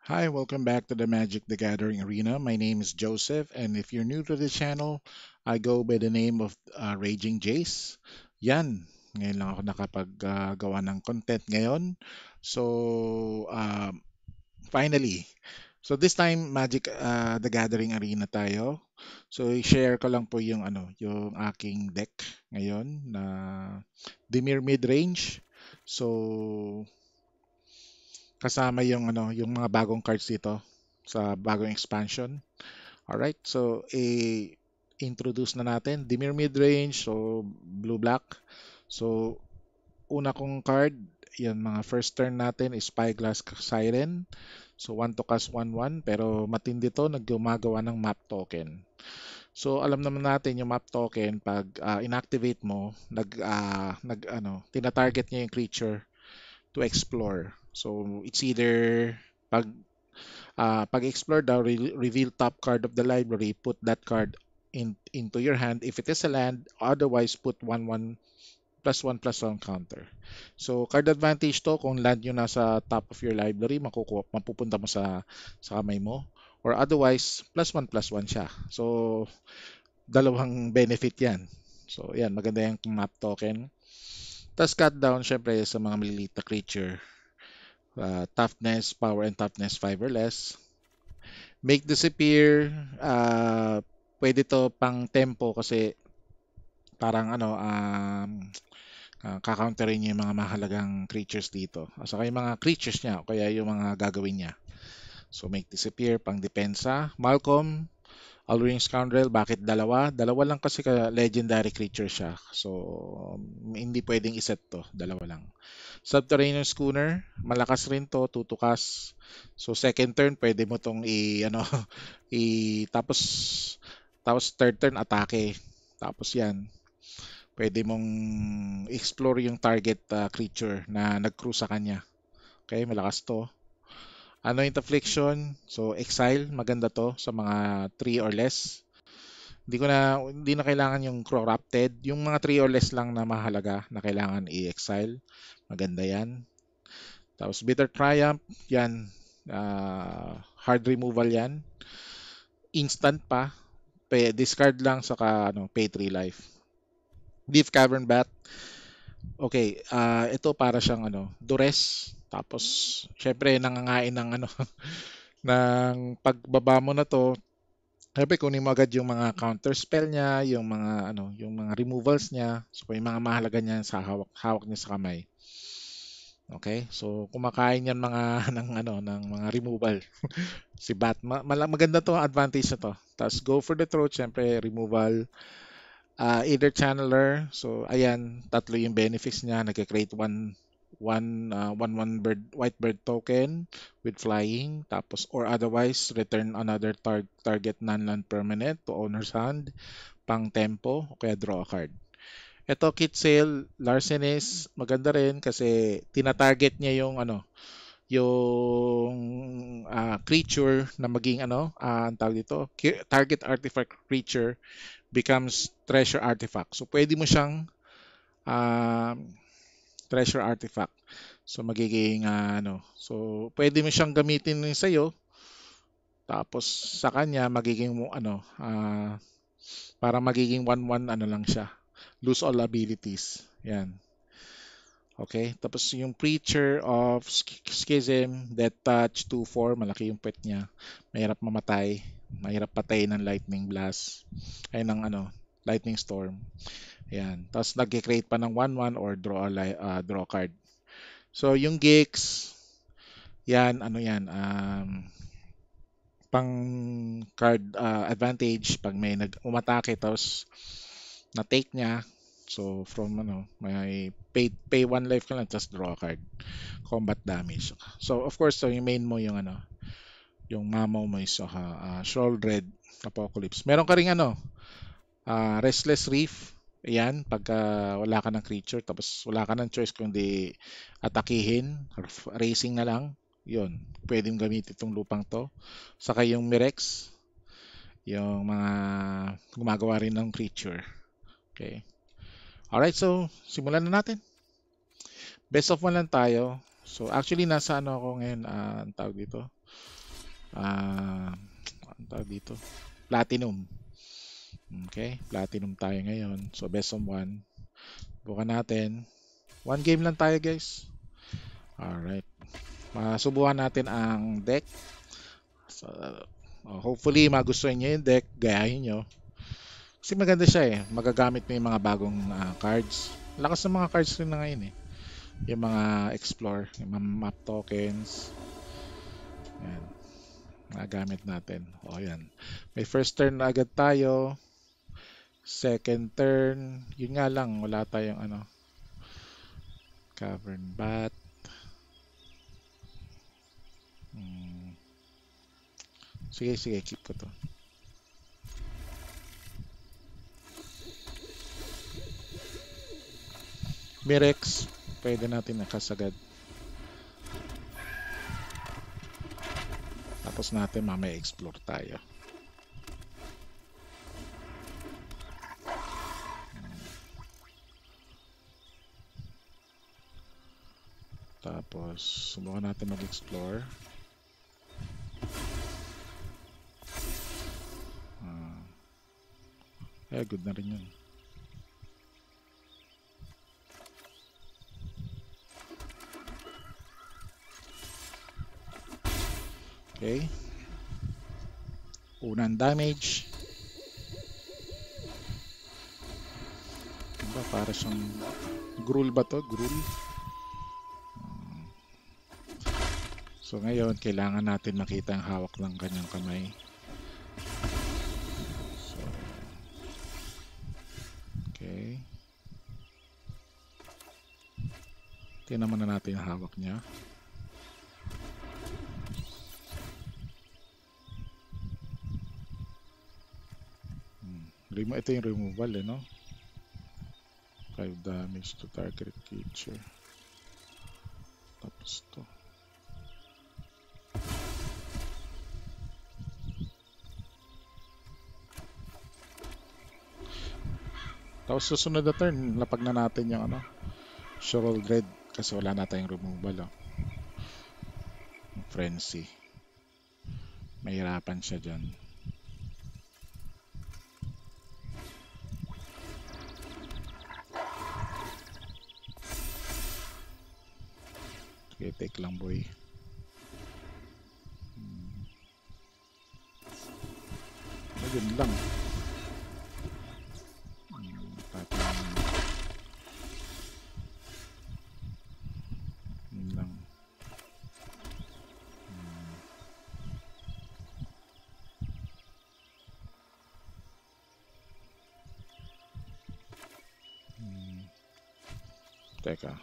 Hi, welcome back to the Magic the Gathering Arena. My name is Joseph, and if you're new to the channel, I go by the name of Raging Jace. Yan, ngayon lang ako nakapag-gawa ng content ngayon. So, finally. So this time, Magic the Gathering Arena tayo. So, i-share ko lang po yung aking deck ngayon na Dimir Midrange. So, kasama yung mga bagong cards dito sa bagong expansion. Alright, so introduce na natin Dimir Midrange, so blue-black. So una kong card, yan mga first turn natin is Spyglass Siren. So 1 to cast 1/1 pero matindi to, naggumagawa ng map token. So alam naman natin yung map token pag inactivate mo, tina-target niya yung creature to explore. So it's either pag pag-explore daw, reveal top card of the library, put that card into your hand if it is a land, otherwise put 1/1 +1/+1 counter. So card advantage to kung land nyo nasa top of your library, mapupunta mo sa kamay mo. Or otherwise, +1/+1 siya. So dalawang benefit yan. So yan, maganda yung map token. Tapos cut down, syempre sa mga maliliit na creature. Toughness, power and toughness 5 or less. Make disappear, pwede to pang tempo kasi parang kakounterin niya yung mga mahalagang creatures dito. At saka yung mga creatures niya, o kaya yung mga gagawin niya. So make disappear, pang depensa. Malcolm, Alluring Scoundrel, bakit dalawa? Dalawa lang kasi legendary creature siya. So hindi pwedeng iset to, dalawa lang. Subterranean Schooner, malakas rin to, tutukas. So second turn pwede mo tong tapos third turn atake. Tapos yan, pwede mong explore yung target creature na nag-cruise sa kanya. Okay, malakas to. Anoint Affliction, so exile, maganda to sa mga 3 or less. Hindi na kailangan yung corrupted. Yung mga 3 or less lang na mahalaga na kailangan i-exile. Maganda yan. Tapos Bitter Triumph, yan. Hard removal yan. Instant pa. Discard lang saka pay 3 life. Deep Cavern Bat. Okay, ito para siyang Duress. Tapos syempre nangangain ng ng pagbaba mo na to. Syempre kunin mo agad yung mga counter spell niya, yung mga removals niya. So yung mga mahalaga niya sa hawak niya sa kamay. Okay? So kumakain yan mga ng mga removal. Si Bat, maganda to, advantage na to. Tapos go for the throat, syempre removal. Either channeler. So ayan, tatlo yung benefits niya. Nagka-create one bird, white bird token with flying. Tapos or otherwise return another target non-land permanent to owner's hand. Pang tempo o kaya draw a card. Ito Kit Sale, Larcenist, maganda rin kasi tina-target niya yung creature na maging ang tawag dito, target artifact creature becomes treasure artifact. So pwede mo siyang uh, treasure artifact. So magiging so pwede mo siyang gamitin sa iyo tapos sa kanya magiging para magiging 1/1 lang siya. Lose all abilities. Yan. Okay, tapos yung Preacher of Schism, Death Touch, 2/4, malaki yung pet niya. Mahirap mamatay, mahirap patay ng Lightning Blast, ay ng Lightning Storm. Yan. Tapos nag-create pa ng 1/1 or draw card. So yung Gix, yan, pang card advantage pag may umatake tapos na-take niya. So from may pay one life ka lang just draw a card. Combat damage. So of course, so yung main mo yung mamaw mo is Shroudred Apocalypse. Meron ka ring Restless Reef. Ayan, pagka wala ka ng creature tapos wala ka ng choice kundi atakihin, racing na lang. Yun, pwedeng gamitin itong lupang to. Saka yung Mirex, yung mga gumagawa rin ng creature. Okay. Alright, so simulan na natin. Best of one lang tayo. So actually nasa ano ako ngayon, ang tawag dito? Ang tawag dito? Platinum. Okay, platinum tayo ngayon. So best of 1. Bukan natin. One game lang tayo, guys. Alright. Masubukan natin ang deck. So, hopefully magustuhan niyo yung deck, gayahin niyo. Kasi maganda siya eh. Magagamit mo yung mga bagong cards. Lakas ng mga cards rin na ngayon eh. Yung mga explore, yung mga map tokens. Yan. Magagamit natin. O yan. May first turn na agad tayo. Second turn. Yun nga lang. Wala tayong ano. Cavern Bat. Sige, sige. Keep ko to. Mirex. Pwede natin nakasagad. Tapos natin mamaya explore tayo. Tapos subukan natin mag-explore. Good na rin yun. Okay. Unang damage. Diba, para siyang Gruul ba to? Gruul? So ngayon, kailangan natin makita ang hawak ng kanyang kamay. So, okay. Tingnan muna natin ang hawak niya. Ito yung removal eh, no? 5 damage to target creature. Tapos to. Tapos susunod na turn, lapag na natin yung ano, Shoral Dread kasi wala na tayong removal. Oh. Frenzy. Mahirapan siya dyan. Okay, take lang boy. Ayun lang. Yun lang. Teka.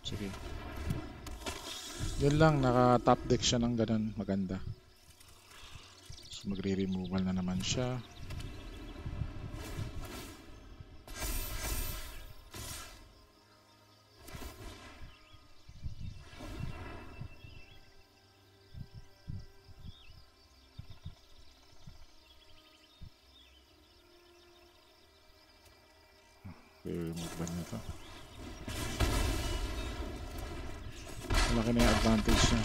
Sige. Yun lang, naka-top deck siya ng ganun. Maganda. So, magre-removal na naman siya. I-remove ba niya ito? Malaki na yung advantage niya.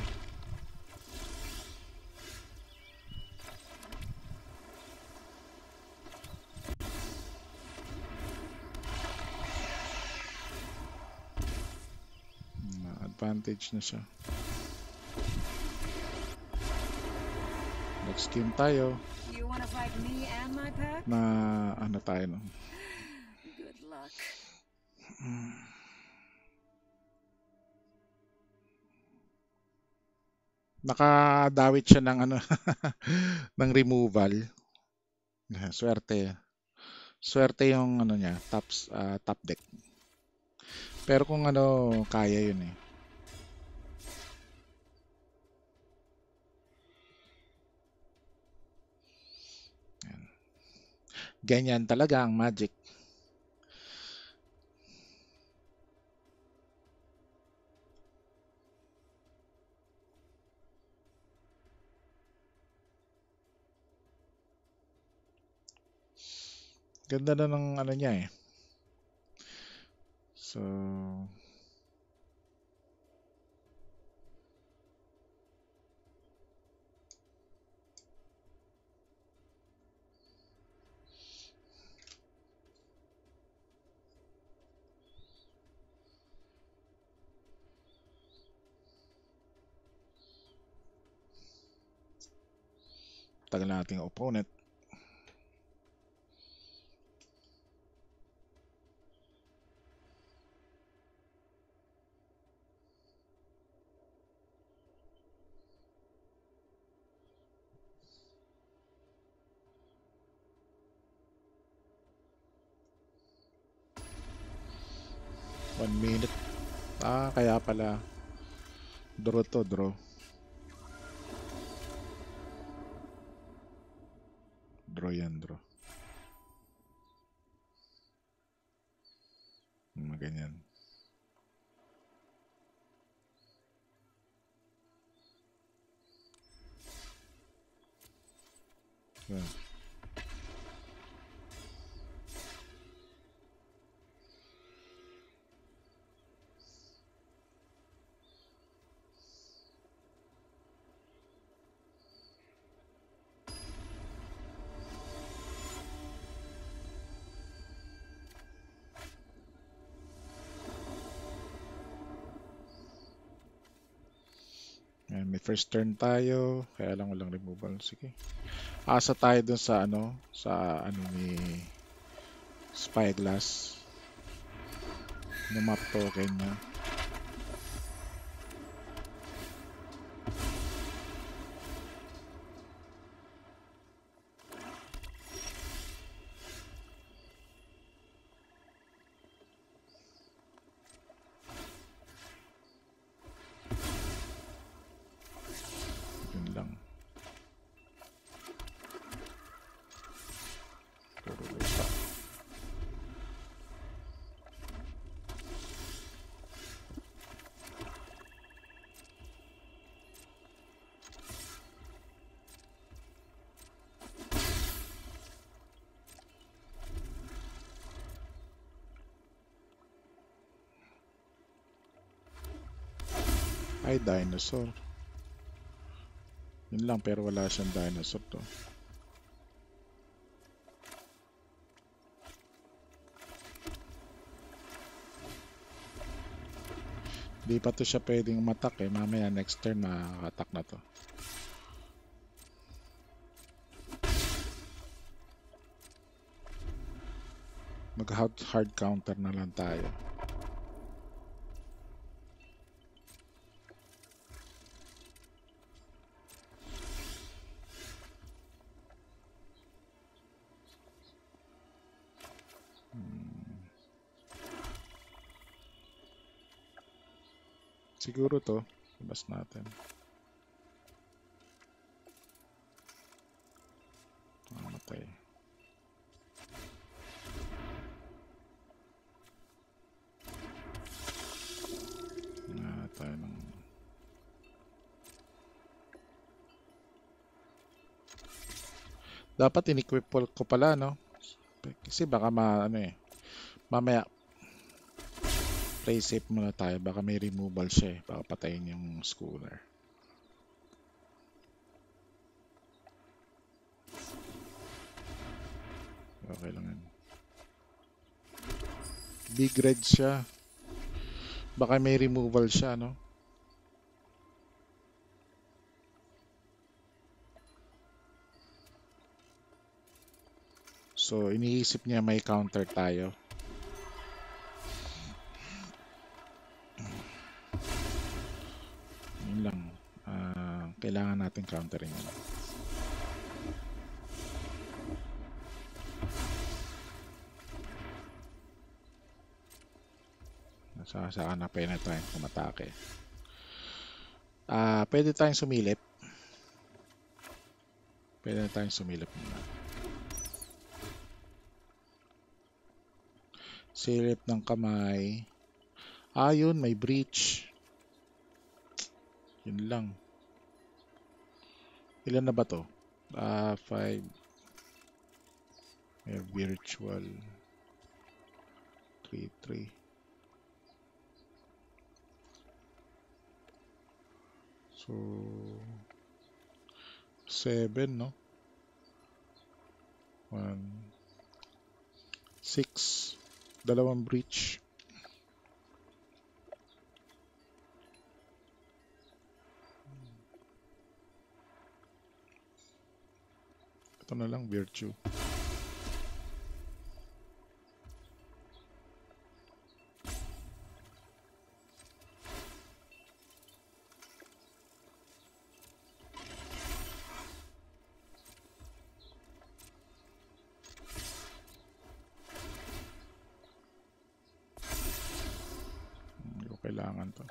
Advantage na siya. Next game tayo. Na ano tayo no? Good luck. Nakadawit siya ng ano ng removal. Swerte. Swerte yung ano niya, top deck. Pero kung ano, kaya yun eh. Yan. Ganyan talaga ang Magic. Ganda na ng ano niya eh. So, tagal na ating opponent. One minute. Kaya pala. Draw to, draw. Draw yan, draw. Ganyan. Yeah. Ayan, may first turn tayo, kaya lang walang removal. Sige. Asa tayo dun sa ano ni Spyglass. No map token niya. Yun lang. Puro lupa. Ay, dinosaur. Yun lang, pero wala siyang dinosaur to. Di pa to siya pwedeng matak eh. Mamaya next turn makakatak na to. Mag-hard counter na lang tayo. Siguro to, labas natin. Mamatay. Tayo ng... Dapat in-equip ko pala, no? Kasi baka mamaya play safe muna tayo. Baka may removal siya eh. Baka patayin yung schooner. Okay lang yan. Big red siya. Baka may removal siya, no? So, iniisip niya may counter tayo. Yun lang. Kailangan natin counterin yun. Saka na pwede tayong kumatake. Pwede tayong sumilip. Pwede tayong sumilip muna. Silip ng kamay. Yun, may breach. Yun lang. Ilan na ba to? 5. may virtual 3-3. So 7, no? 1, 6, dalawang breach. Ito na lang, virtue. Hindi ko kailangan to.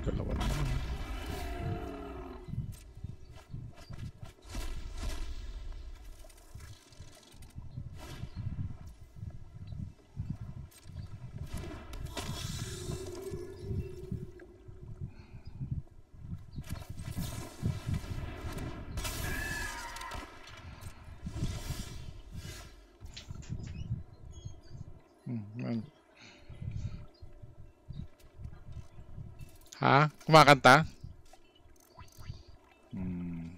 Dalawa na naman. Ha? Kumakanta? Hmm.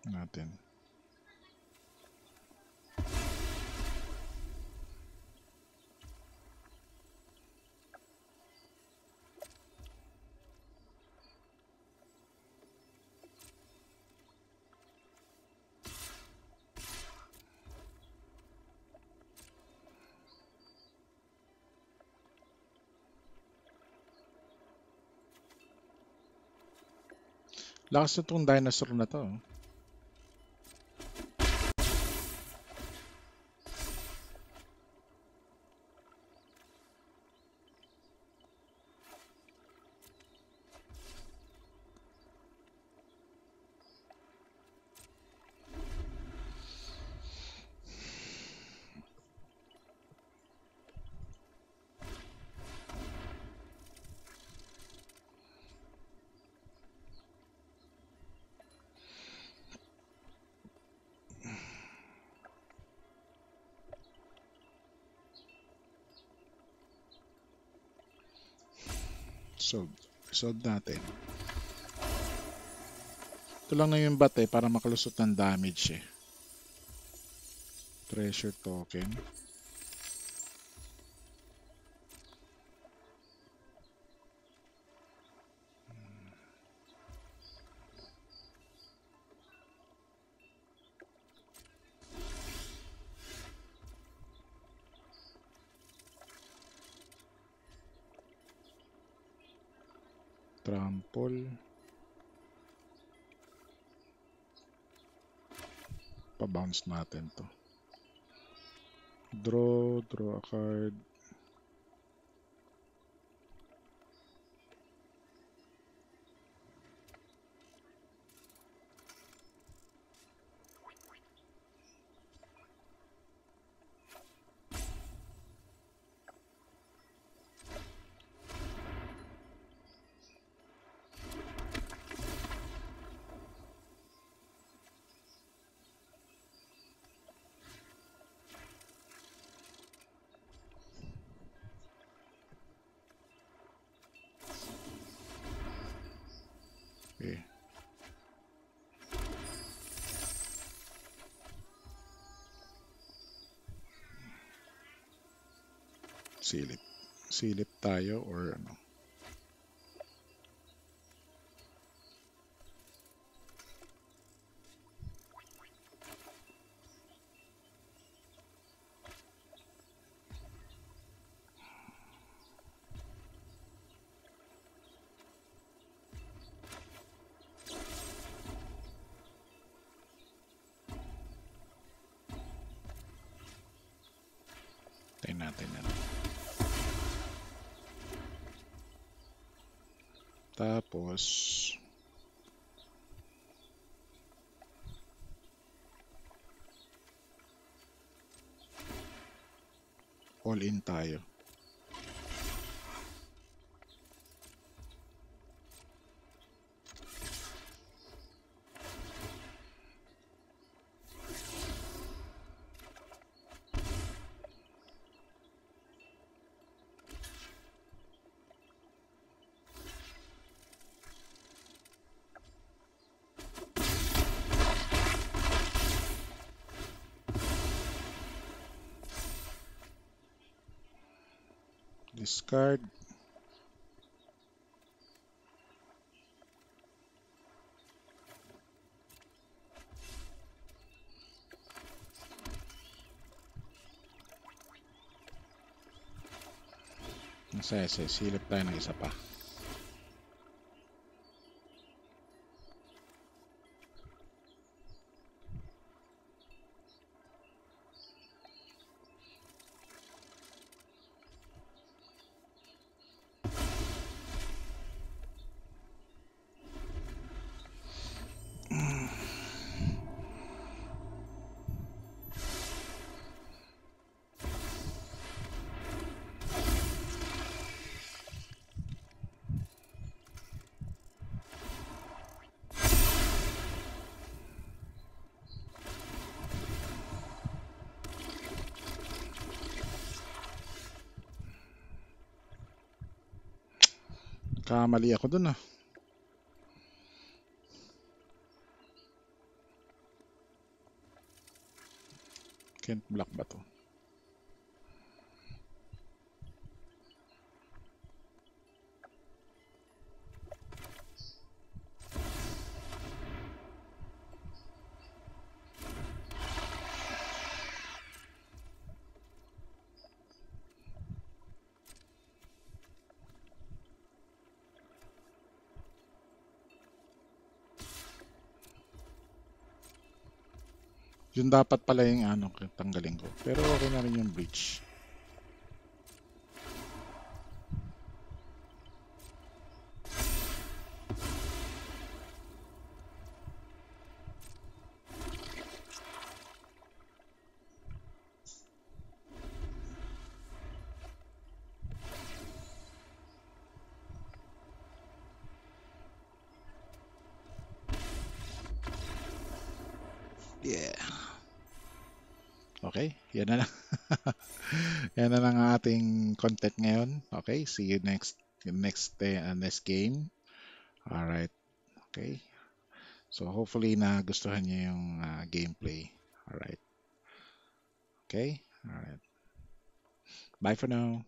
Natin. Lakas na itong dinosaur na to. Solve natin. Ito lang na yung bat para makalusot ng damage eh. Treasure token. Trample. Pa-bounce natin to. Draw a card. Okay. Silip. Silip tayo or ano. Tayo natin yan. Tapos, all in tayo. Discard. Silip tayo ng isa pa. Kamali ako dun ah. Can't block ba to? Yun dapat pala yung ano, tanggalin ko. Pero okay na rin yung breach. Yeah. Okay, yan na lang. Yan na lang ang ating content ngayon. Okay, see you next next game. All right. Okay. So hopefully nagustuhan niyo yung gameplay. All right. Okay. All right. Bye for now.